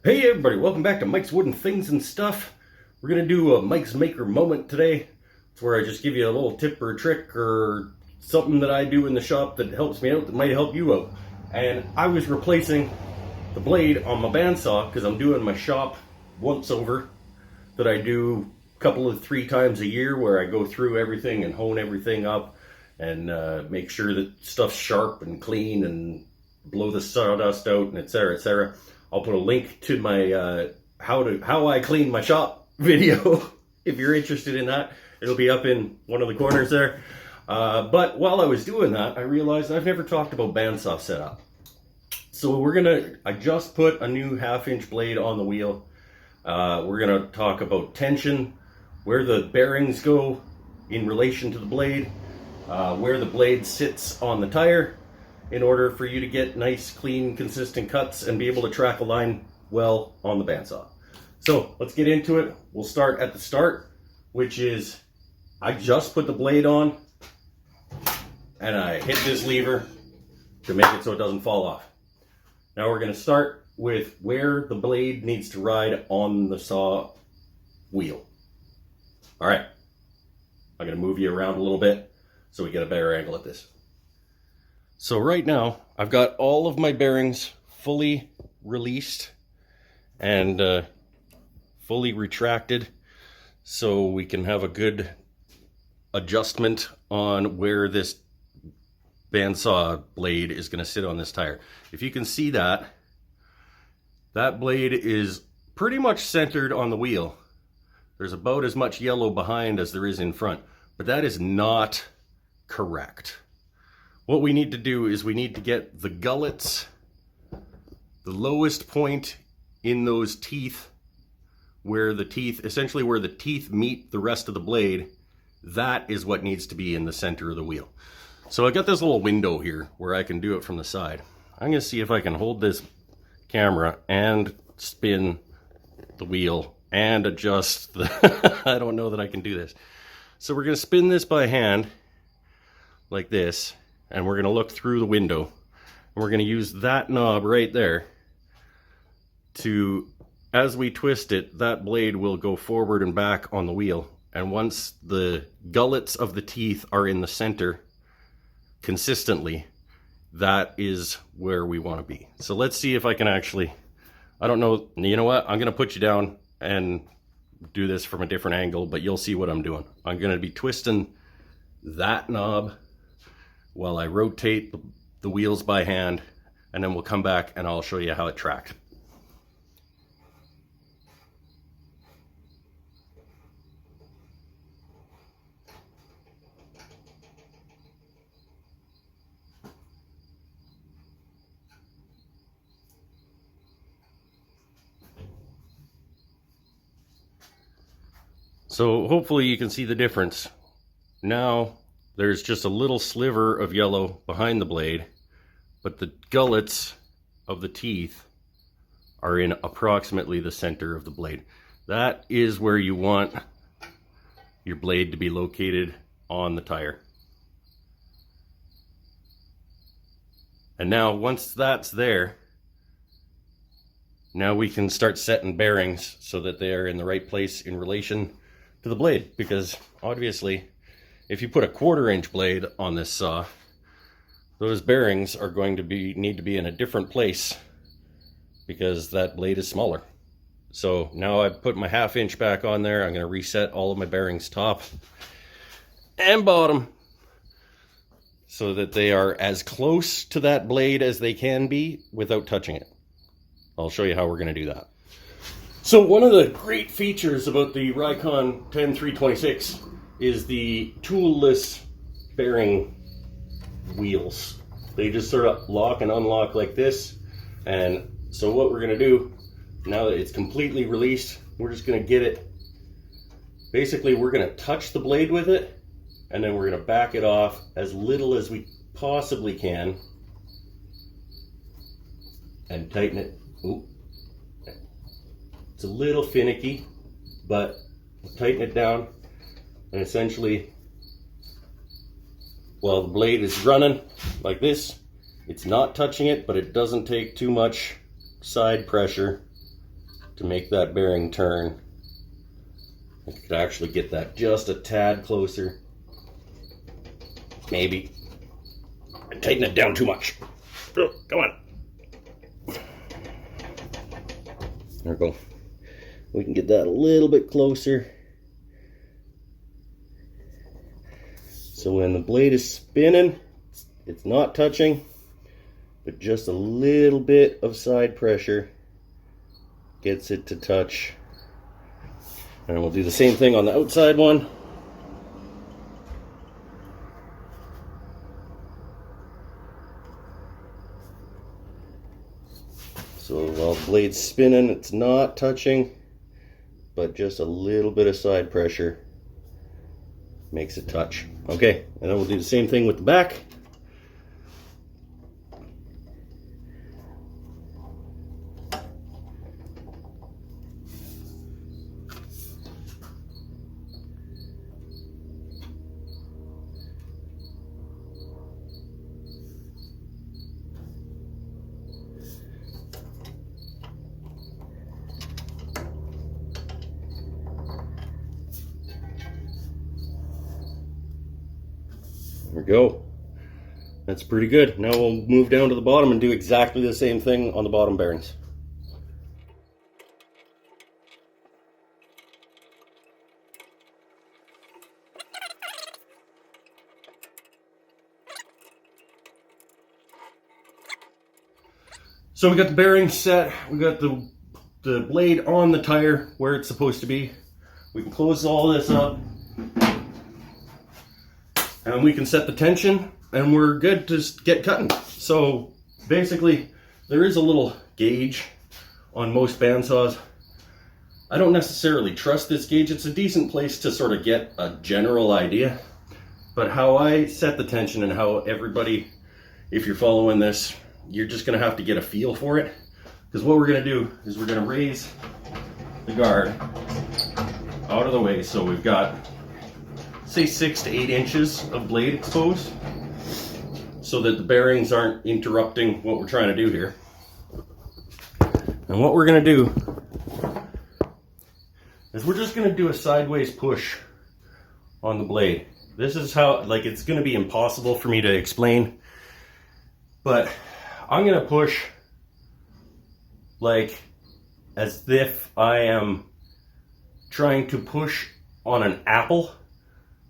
Hey everybody, welcome back to Mike's Wooden Things and Stuff. We're going to do a Mike's Maker moment today. It's where I just give you a little tip or a trick or something that I do in the shop that helps me out, that might help you out. And I was replacing the blade on my bandsaw because I'm doing my shop once over that I do a couple of 3 times a year, where I go through everything and hone everything up and make sure that stuff's sharp and clean and blow the sawdust out and etc. etc. I'll put a link to my how I clean my shop video if you're interested in that. It'll be up in one of the corners there. But while I was doing that, I realized I've never talked about bandsaw setup. So I just put a new 1/2-inch blade on the wheel. We're gonna talk about tension, where the bearings go in relation to the blade, where the blade sits on the tire, in order for you to get nice, clean, consistent cuts and be able to track a line well on the bandsaw. So let's get into it. We'll start at the start, which is I just put the blade on and I hit this lever to make it so it doesn't fall off. Now we're going to start with where the blade needs to ride on the saw wheel. All right, I'm going to move you around a little bit so we get a better angle at this. So right now, I've got all of my bearings fully released and fully retracted, so we can have a good adjustment on where this bandsaw blade is going to sit on this tire. If you can see that blade is pretty much centered on the wheel. There's about as much yellow behind as there is in front, but that is not correct. What we need to do is we need to get the gullets, the lowest point in those teeth, essentially where the teeth meet the rest of the blade. That is what needs to be in the center of the wheel. So I got this little window here where I can do it from the side. I'm going to see if I can hold this camera and spin the wheel and adjust the... I don't know that I can do this. So we're going to spin this by hand like this. And we're going to look through the window, and we're going to use that knob right there to, as we twist it, that blade will go forward and back on the wheel. And once the gullets of the teeth are in the center consistently, that is where we want to be. So let's see if I can actually, I don't know, you know what? I'm going to put you down and do this from a different angle, but you'll see what I'm doing. I'm going to be twisting that knob while I rotate the wheels by hand, and then we'll come back and I'll show you how it tracked. So hopefully you can see the difference. Now there's just a little sliver of yellow behind the blade, but the gullets of the teeth are in approximately the center of the blade. That is where you want your blade to be located on the tire. And now once that's there, now we can start setting bearings so that they are in the right place in relation to the blade, because obviously if you put a 1/4-inch blade on this saw, those bearings are going to need to be in a different place because that blade is smaller. So now I've put my 1/2-inch back on there. I'm going to reset all of my bearings top and bottom so that they are as close to that blade as they can be without touching it. I'll show you how we're going to do that. So one of the great features about the Rikon 10326 is the toolless bearing wheels. They just sort of lock and unlock like this. And so what we're going to do, now that it's completely released, we're just going to get it, basically we're going to touch the blade with it, and then we're going to back it off as little as we possibly can and tighten it. Ooh. It's a little finicky, but tighten it down. And essentially, while the blade is running like this, it's not touching it, but it doesn't take too much side pressure to make that bearing turn. I could actually get that just a tad closer. Maybe. And tighten it down too much. Oh, come on. There we go. We can get that a little bit closer. So when the blade is spinning, it's not touching, but just a little bit of side pressure gets it to touch. And we'll do the same thing on the outside one. So while the blade's spinning, it's not touching, but just a little bit of side pressure makes it touch. Okay, and then we'll do the same thing with the back. There we go. That's pretty good. Now we'll move down to the bottom and do exactly the same thing on the bottom bearings. So we got the bearings set. We got the blade on the tire where it's supposed to be. We can close all this up. And we can set the tension and we're good to get cutting. So basically there is a little gauge on most bandsaws. I don't necessarily trust this gauge. It's a decent place to sort of get a general idea. But how I set the tension and how everybody, if you're following this, you're just gonna have to get a feel for it. Because what we're gonna do is we're gonna raise the guard out of the way so we've got, say, 6 to 8 inches of blade exposed so that the bearings aren't interrupting what we're trying to do here. And what we're going to do is we're just going to do a sideways push on the blade. This is how, like, it's going to be impossible for me to explain, but I'm going to push like as if I am trying to push on an apple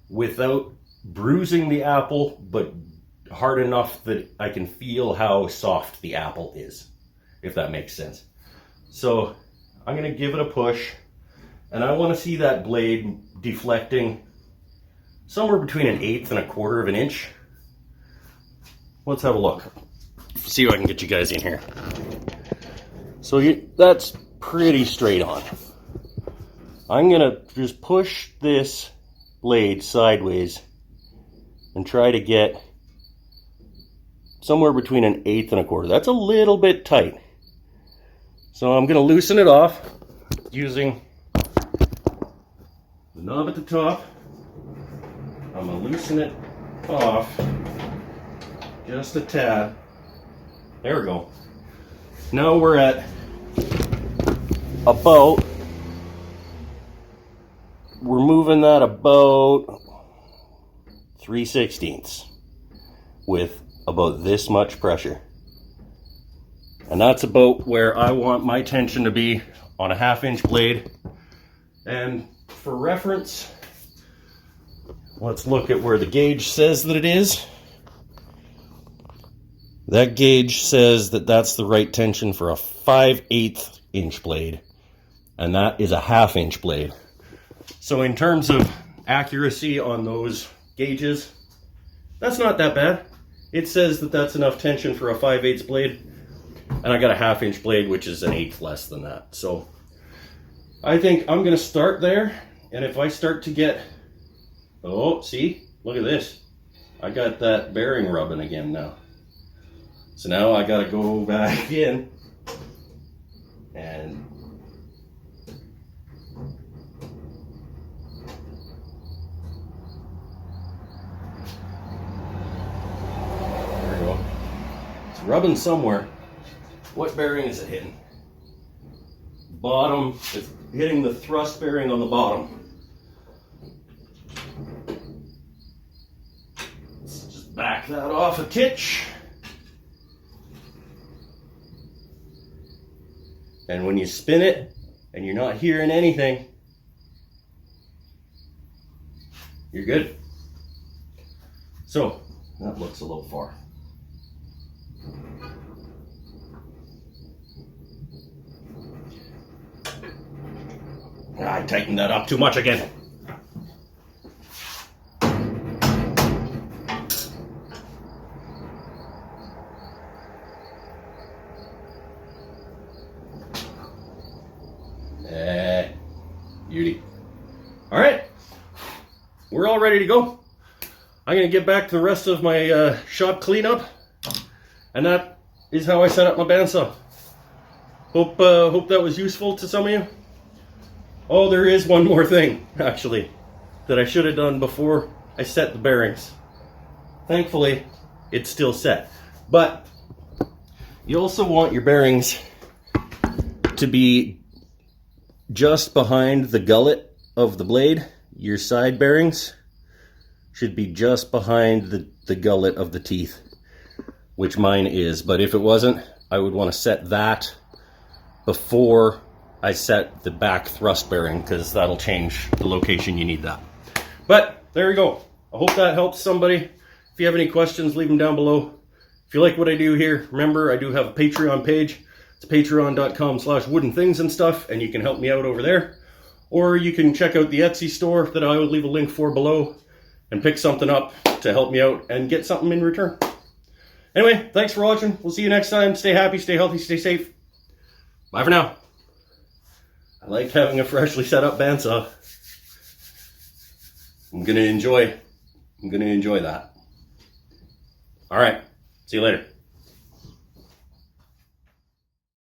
without bruising the apple, but hard enough that I can feel how soft the apple is, if that makes sense. So I'm going to give it a push, and I want to see that blade deflecting somewhere between 1/8 and 1/4 of an inch. Let's have a look. See if I can get you guys in here. So that's pretty straight on. I'm going to just push this blade sideways and try to get somewhere between 1/8 and 1/4. That's a little bit tight. So I'm going to loosen it off using the knob at the top. I'm going to loosen it off just a tad. There we go. Now we're at about, we're moving that about 3/16 with about this much pressure. And that's about where I want my tension to be on a 1/2 inch blade. And for reference, let's look at where the gauge says that it is. That gauge says that that's the right tension for a 5/8 inch blade. And that is a 1/2 inch blade. So in terms of accuracy on those gauges, that's not that bad. It says that that's enough tension for a 5/8 blade, and I got a 1/2 inch blade, which is 1/8 less than that. So I think I'm going to start there, and if I start to get, oh, see, look at this. I got that bearing rubbing again now. So now I got to go back in and rubbing somewhere. What bearing is it hitting? bottom, it's hitting the thrust bearing on the bottom. Let's just back that off a titch. And when you spin it and you're not hearing anything, you're good. So, that looks a little far. I tightened that up too much again. Beauty. All right, we're all ready to go. I'm gonna get back to the rest of my shop cleanup, and that is how I set up my bandsaw. Hope that was useful to some of you. Oh, there is one more thing, actually, that I should have done before I set the bearings. Thankfully, it's still set. But you also want your bearings to be just behind the gullet of the blade. Your side bearings should be just behind the gullet of the teeth, which mine is. But if it wasn't, I would want to set that before I set the back thrust bearing, because that'll change the location you need that. But there you go. I hope that helps somebody. If you have any questions, leave them down below. If you like what I do here, remember I do have a Patreon page. It's patreon.com/woodenthingsandstuff, and you can help me out over there. Or you can check out the Etsy store that I will leave a link for below and pick something up to help me out and get something in return. Anyway, thanks for watching. We'll see you next time. Stay happy, stay healthy, stay safe. Bye for now. I like having a freshly set up bandsaw. I'm gonna enjoy that. All right, see you later.